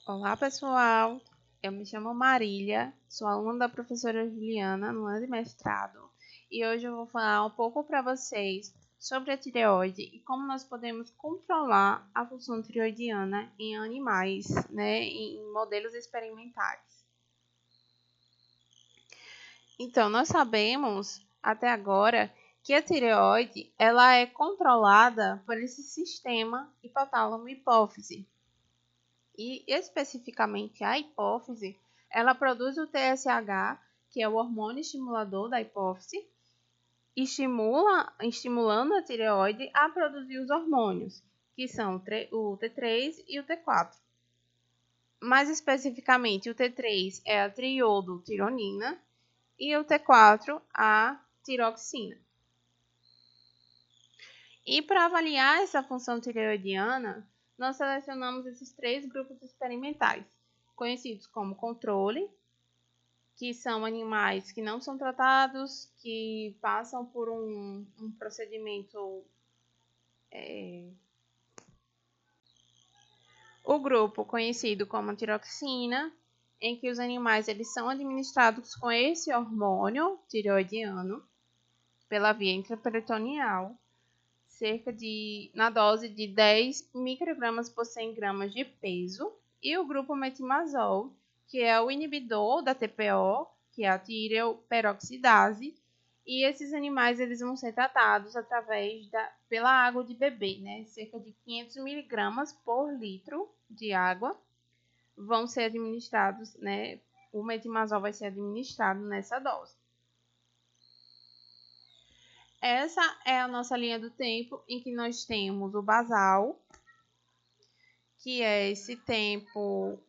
Olá, pessoal! Eu me chamo Marília, sou aluna da professora Juliana no ano de mestrado e hoje eu vou falar um pouco para vocês sobre a tireoide e como nós podemos controlar a função tireoidiana em animais, em modelos experimentais. Então, nós sabemos até agora que a tireoide ela é controlada por esse sistema hipotálamo-hipófise. E especificamente a hipófise, ela produz o TSH, que é o hormônio estimulador da hipófise, estimulando a tireoide a produzir os hormônios, que são o T3 e o T4. Mais especificamente, o T3 é a triodotironina e o T4 a tiroxina. E para avaliar essa função tireoidiana, nós selecionamos esses 3 grupos experimentais, conhecidos como controle, que são animais que não são tratados, que passam por um procedimento. O grupo conhecido como tiroxina, em que os animais eles são administrados com esse hormônio tireoidiano pela via intraperitoneal, na dose de 10 microgramas por 100 gramas de peso, e o grupo metimazol, que é o inibidor da TPO, que é a tireoperoxidase, e esses animais eles vão ser tratados pela água de bebê, cerca de 500 miligramas por litro de água vão ser administrados, o metimazol vai ser administrado nessa dose. Essa é a nossa linha do tempo em que nós temos o basal, que é esse tempo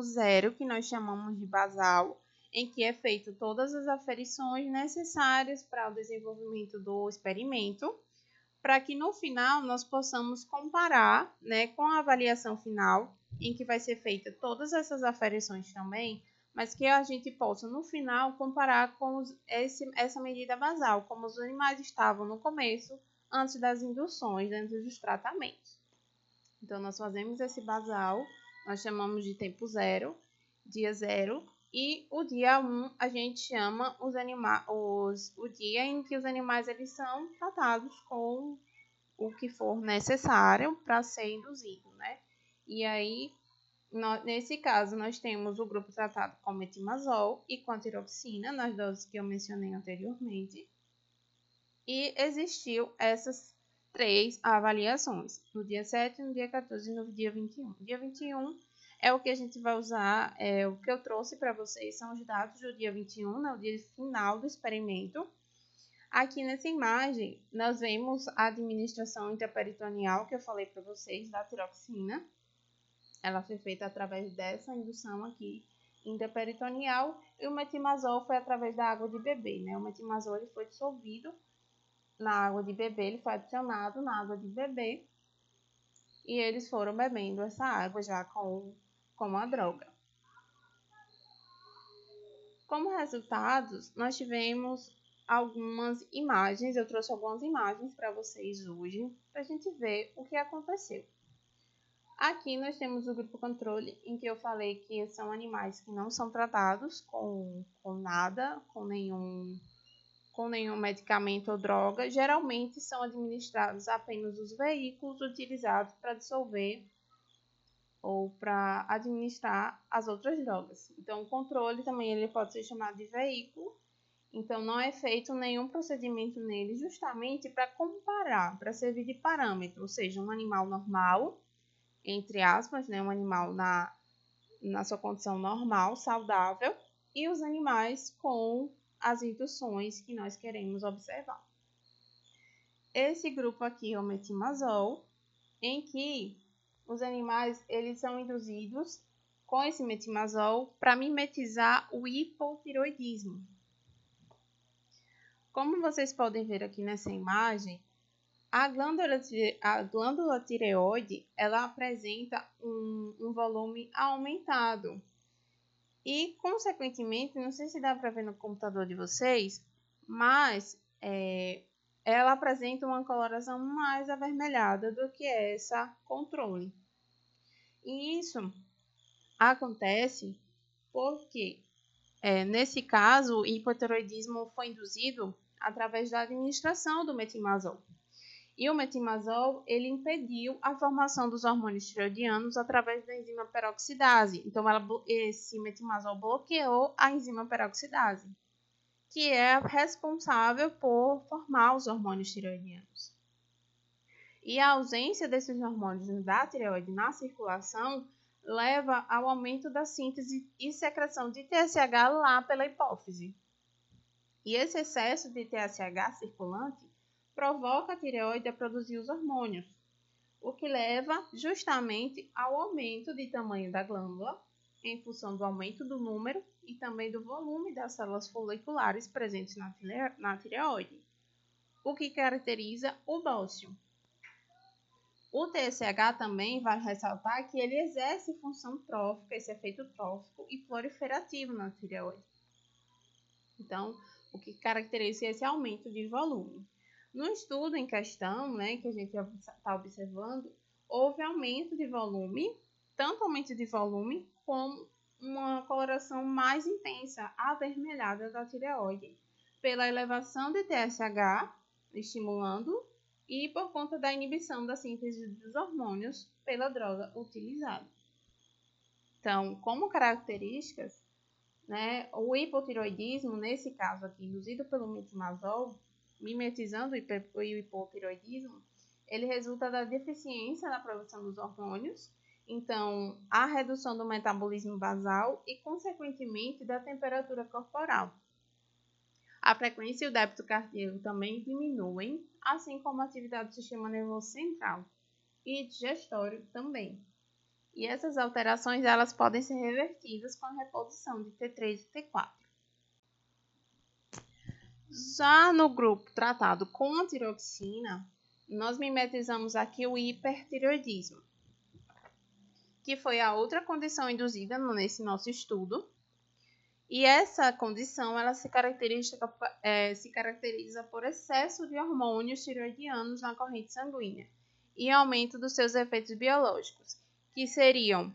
zero, que nós chamamos de basal, em que é feito todas as aferições necessárias para o desenvolvimento do experimento, para que no final nós possamos comparar, com a avaliação final, em que vai ser feita todas essas aferições também, mas que a gente possa, no final, comparar com essa medida basal, como os animais estavam no começo, antes das induções, antes dos tratamentos. Então, nós fazemos esse basal, nós chamamos de tempo zero, dia zero, e o dia 1 a gente chama o dia em que os animais eles são tratados com o que for necessário para ser induzido, E aí, nesse caso, nós temos o grupo tratado com metimazol e com a tiroxina, nas doses que eu mencionei anteriormente. E existiu essas 3 avaliações, no dia 7, no dia 14 e no dia 21. Dia 21 é o que a gente vai usar, o que eu trouxe para vocês são os dados do dia 21, o dia final do experimento. Aqui nessa imagem, nós vemos a administração intraperitoneal que eu falei para vocês, da tiroxina. Ela foi feita através dessa indução aqui intraperitoneal e o metimazol foi através da água de bebê, O metimazol ele foi dissolvido na água de bebê, ele foi adicionado na água de bebê e eles foram bebendo essa água já com a droga. Como resultados, nós tivemos algumas imagens, eu trouxe algumas imagens para vocês hoje, para a gente ver o que aconteceu. Aqui nós temos o grupo controle, em que eu falei que são animais que não são tratados com nada, com nenhum medicamento ou droga. Geralmente são administrados apenas os veículos utilizados para dissolver ou para administrar as outras drogas. Então, o controle também ele pode ser chamado de veículo. Então, não é feito nenhum procedimento nele justamente para comparar, para servir de parâmetro, ou seja, um animal normal, entre aspas, um animal na sua condição normal, saudável, e os animais com as induções que nós queremos observar. Esse grupo aqui é o metimazol, em que os animais eles são induzidos com esse metimazol para mimetizar o hipotiroidismo. Como vocês podem ver aqui nessa imagem, a glândula tireoide ela apresenta um volume aumentado e, consequentemente, não sei se dá para ver no computador de vocês, mas ela apresenta uma coloração mais avermelhada do que essa controle. E isso acontece porque, nesse caso, o hipotireoidismo foi induzido através da administração do metimazol. E o metimazol, ele impediu a formação dos hormônios tireoidianos através da enzima peroxidase. Então, esse metimazol bloqueou a enzima peroxidase, que é responsável por formar os hormônios tireoidianos. E a ausência desses hormônios da tireoide na circulação leva ao aumento da síntese e secreção de TSH lá pela hipófise. E esse excesso de TSH circulante provoca a tireoide a produzir os hormônios, o que leva justamente ao aumento de tamanho da glândula, em função do aumento do número e também do volume das células foliculares presentes na tireoide, o que caracteriza o bócio. O TSH também vai ressaltar que ele exerce função trófica, esse efeito trófico e proliferativo na tireoide. Então, o que caracteriza esse aumento de volume. No estudo em questão, que a gente está observando, houve aumento de volume, tanto aumento de volume como uma coloração mais intensa, avermelhada da tireoide, pela elevação de TSH, estimulando, e por conta da inibição da síntese dos hormônios pela droga utilizada. Então, como características, o hipotireoidismo, nesse caso aqui, induzido pelo metimazol, mimetizando o hipotireoidismo, ele resulta da deficiência na produção dos hormônios, então, a redução do metabolismo basal e, consequentemente, da temperatura corporal. A frequência e o débito cardíaco também diminuem, assim como a atividade do sistema nervoso central e digestório também. E essas alterações elas podem ser revertidas com a reposição de T3 e T4. Já no grupo tratado com a tiroxina, nós mimetizamos aqui o hipertireoidismo, que foi a outra condição induzida nesse nosso estudo. E essa condição ela se caracteriza por excesso de hormônios tireoidianos na corrente sanguínea e aumento dos seus efeitos biológicos, que seriam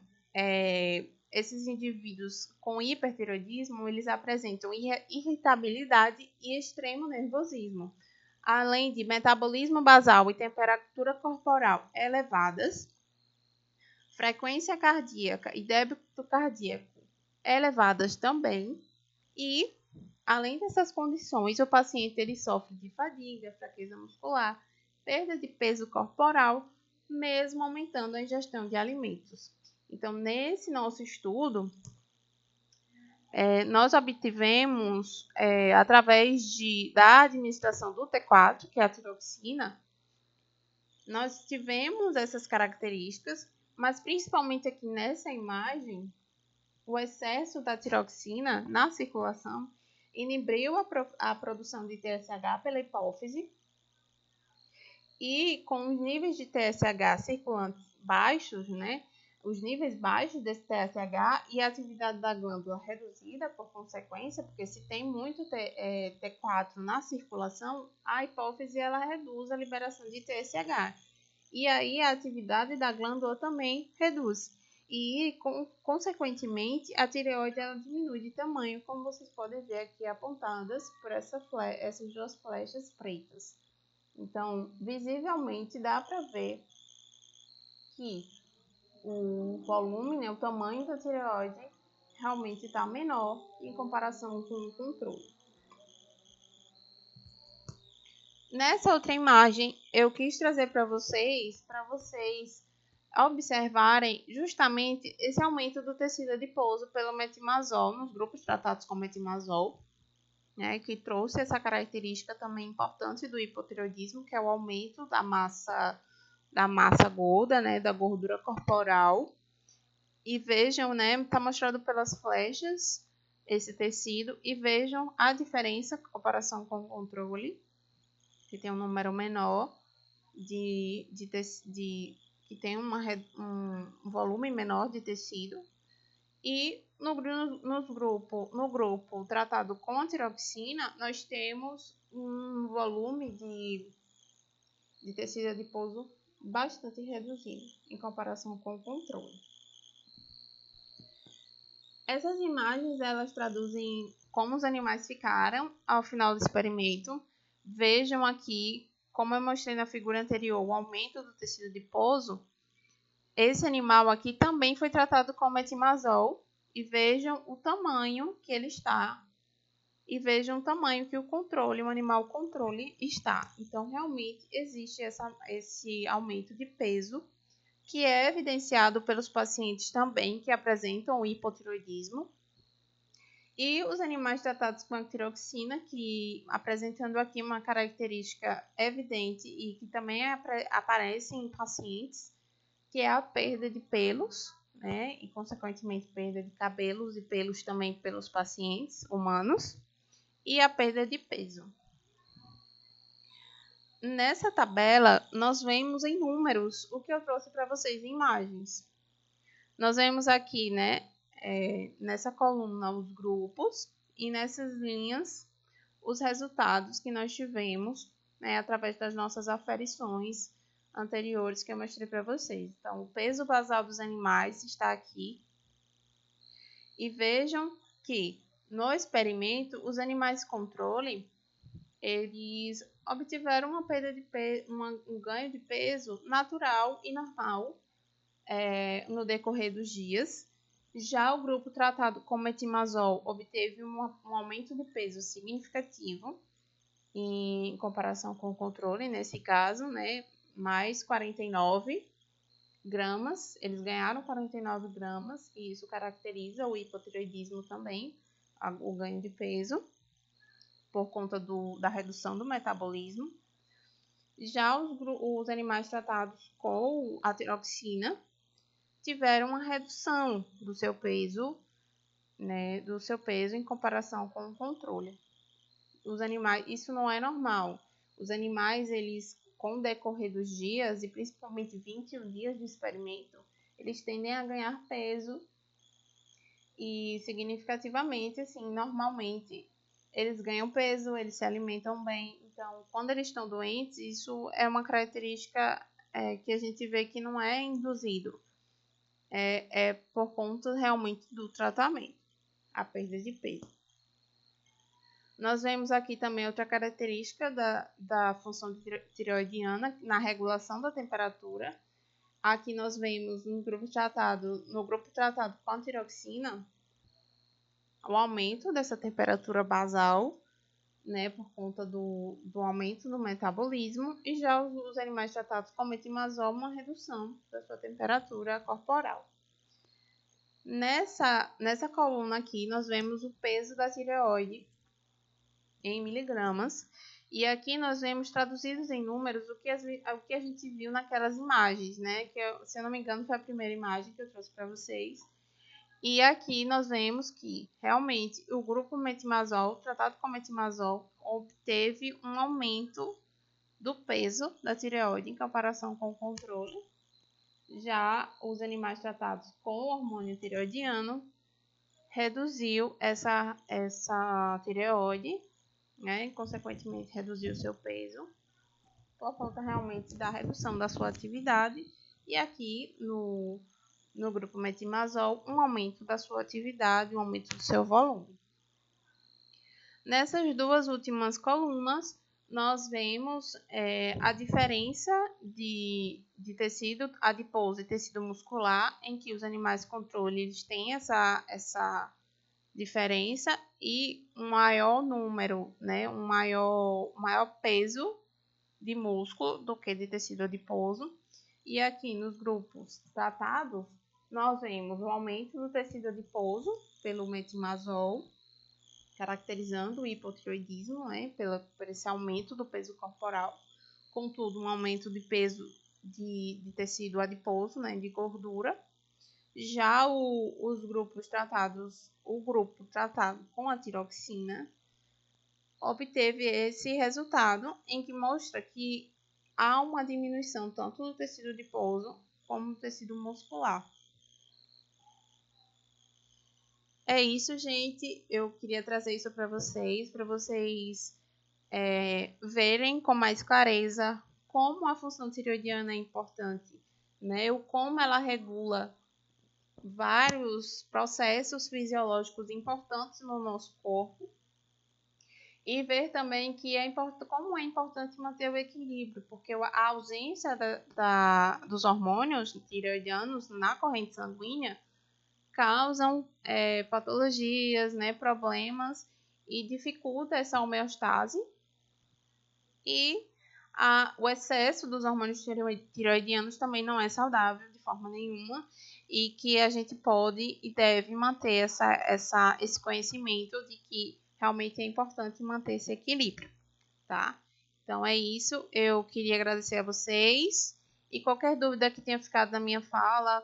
esses indivíduos com hipertireoidismo, eles apresentam irritabilidade e extremo nervosismo, além de metabolismo basal e temperatura corporal elevadas, frequência cardíaca e débito cardíaco elevadas também, e além dessas condições, o paciente ele sofre de fadiga, fraqueza muscular, perda de peso corporal, mesmo aumentando a ingestão de alimentos. Então, nesse nosso estudo, nós obtivemos, através da administração do T4, que é a tiroxina, nós tivemos essas características, mas principalmente aqui nessa imagem, o excesso da tiroxina na circulação inibiu a produção de TSH pela hipófise e com os níveis de TSH circulantes baixos, os níveis baixos desse TSH e a atividade da glândula reduzida por consequência, porque se tem muito T4 na circulação, a hipófise ela reduz a liberação de TSH. E aí a atividade da glândula também reduz. E, consequentemente, a tireoide ela diminui de tamanho, como vocês podem ver aqui apontadas por essas duas flechas pretas. Então, visivelmente, dá para ver que o volume, o tamanho da tireoide, realmente está menor em comparação com o controle. Nessa outra imagem, eu quis trazer para vocês observarem justamente esse aumento do tecido adiposo pelo metimazol nos grupos tratados com metimazol, que trouxe essa característica também importante do hipotireoidismo, que é o aumento da massa gorda, da gordura corporal. E vejam, está mostrado pelas flechas esse tecido, e vejam a diferença em comparação com o controle, que tem um número menor que tem um volume menor de tecido, e no grupo tratado com a tiroxina, nós temos um volume de tecido adiposo bastante reduzido em comparação com o controle. Essas imagens, elas traduzem como os animais ficaram ao final do experimento. Vejam aqui, como eu mostrei na figura anterior, o aumento do tecido adiposo. Esse animal aqui também foi tratado com metimazol. E vejam o tamanho que ele está. E vejam o tamanho que o animal controle está. Então, realmente, existe esse aumento de peso, que é evidenciado pelos pacientes também que apresentam o hipotiroidismo. E os animais tratados com a tiroxina, que apresentando aqui uma característica evidente e que também aparece em pacientes, que é a perda de pelos, né? E consequentemente perda de cabelos e pelos também pelos pacientes humanos, e a perda de peso. Nessa tabela, nós vemos em números o que eu trouxe para vocês em imagens. Nós vemos aqui, né, nessa coluna, os grupos, e nessas linhas, os resultados que nós tivemos, né, através das nossas aferições anteriores que eu mostrei para vocês. Então, o peso basal dos animais está aqui. E vejam que, no experimento, os animais controle, eles obtiveram uma perda de um ganho de peso natural e normal no decorrer dos dias. Já o grupo tratado com metimazol obteve um aumento de peso significativo em comparação com o controle, nesse caso, né, mais 49 gramas, eles ganharam 49 gramas, e isso caracteriza o hipotireoidismo também, o ganho de peso, por conta da redução do metabolismo. Já os animais tratados com a tiroxina tiveram uma redução do seu peso, né, em comparação com o controle. Os animais, isso não é normal. Os animais, eles, com o decorrer dos dias, e principalmente 21 dias de experimento, eles tendem a ganhar peso e significativamente, assim, normalmente, eles ganham peso, eles se alimentam bem. Então, quando eles estão doentes, isso é uma característica que a gente vê que não é induzido. É por conta realmente do tratamento, a perda de peso. Nós vemos aqui também outra característica da função tireoidiana na regulação da temperatura. Aqui nós vemos no grupo tratado com a tiroxina, o aumento dessa temperatura basal, né, por conta do aumento do metabolismo, e já os animais tratados com metimazol, uma redução da sua temperatura corporal. Nessa coluna aqui, nós vemos o peso da tireoide em miligramas, e aqui nós vemos traduzidos em números o que a gente viu naquelas imagens, né? Que, se eu não me engano, foi a primeira imagem que eu trouxe para vocês. E aqui nós vemos que, realmente, o grupo metimazol, tratado com metimazol, obteve um aumento do peso da tireoide em comparação com o controle. Já os animais tratados com o hormônio tireoidiano reduziu essa tireoide, né? E, consequentemente, reduziu seu peso por conta realmente da redução da sua atividade. E aqui no grupo metimazol, um aumento da sua atividade, um aumento do seu volume. Nessas duas últimas colunas, nós vemos a diferença de tecido adiposo e tecido muscular, em que os animais controle eles têm essa diferença e um maior número, né, um maior peso de músculo do que de tecido adiposo. E aqui nos grupos tratados, nós vemos o aumento do tecido adiposo pelo metimazol, caracterizando o hipotireoidismo, né, por esse aumento do peso corporal, contudo, um aumento de peso de tecido adiposo, né, de gordura. Já os grupos tratados, o grupo tratado com a tiroxina, obteve esse resultado em que mostra que há uma diminuição tanto do tecido adiposo como do tecido muscular. É isso, gente. Eu queria trazer isso para vocês verem com mais clareza como a função tireoidiana é importante, né? O como ela regula vários processos fisiológicos importantes no nosso corpo e ver também que como é importante manter o equilíbrio, porque a ausência dos hormônios tireoidianos na corrente sanguínea causam patologias, né, problemas e dificulta essa homeostase. E o excesso dos hormônios tireoidianos também não é saudável de forma nenhuma e que a gente pode e deve manter esse conhecimento de que realmente é importante manter esse equilíbrio, tá? Então é isso, eu queria agradecer a vocês e qualquer dúvida que tenha ficado na minha fala,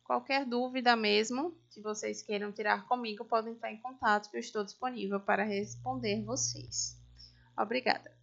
qualquer dúvida mesmo que vocês queiram tirar comigo, podem estar em contato que eu estou disponível para responder vocês. Obrigada.